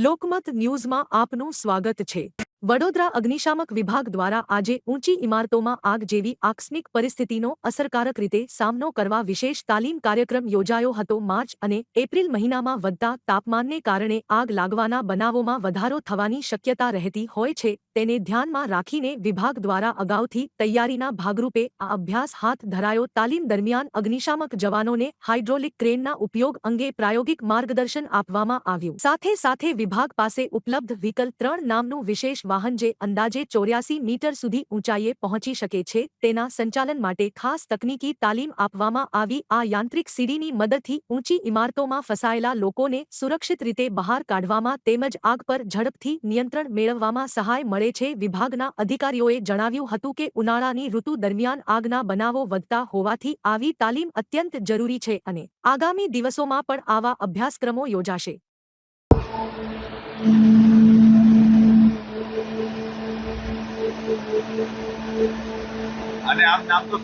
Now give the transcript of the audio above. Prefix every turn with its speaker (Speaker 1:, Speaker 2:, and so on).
Speaker 1: લોકમત ન્યૂઝમાં આપનું સ્વાગત છે। વડોદરા અગ્નિશામક વિભાગ દ્વારા આજે ઊંચી ઇમારતોમાં આગ જેવી આકસ્મિક પરિસ્થિતિનો અસરકારક રીતે સામનો કરવા વિશેષ તાલીમ કાર્યક્રમ યોજાયો હતો। માર્ચ અને એપ્રિલ મહિનામાં વધતા તાપમાનને કારણે આગ લાગવાના બનાવોમાં વધારો થવાની શક્યતા રહેતી હોય છે, તેને ધ્યાનમાં રાખીને વિભાગ દ્વારા અગાઉથી તૈયારીના ભાગરૂપે આ અભ્યાસ હાથ ધરાયો। તાલીમ દરમિયાન અગ્નિશામક જવાનોને હાઇડ્રોલિક ક્રેનના ઉપયોગ અંગે પ્રાયોગિક માર્ગદર્શન આપવામાં આવ્યું। સાથે સાથે વિભાગ પાસે ઉપલબ્ધ વ્હીકલ 3 નામનું વિશેષ વાહન જે અંદાજે 84 મીટર સુધી ઊંચાઈએ પહોંચી શકે છે, તેના સંચાલન માટે ખાસ તકનીકી તાલીમ આપવામાં આવી। આ યાંત્રિક સીડીની મદદથી ઊંચી ઇમારતોમાં ફસાયેલા લોકોને સુરક્ષિત રીતે બહાર કાઢવામાં તેમજ આગ પર ઝડપથી નિયંત્રણ મેળવવામાં સહાય મળે છે। વિભાગના અધિકારીઓએ જણાવ્યું હતું કે ઉનાળાની ઋતુ દરમિયાન આગના બનાવો વધતા હોવાથી આવી તાલીમ અત્યંત જરૂરી છે અને આગામી દિવસોમાં પણ આવા અભ્યાસક્રમો યોજાશે।
Speaker 2: અને આમ નામ તો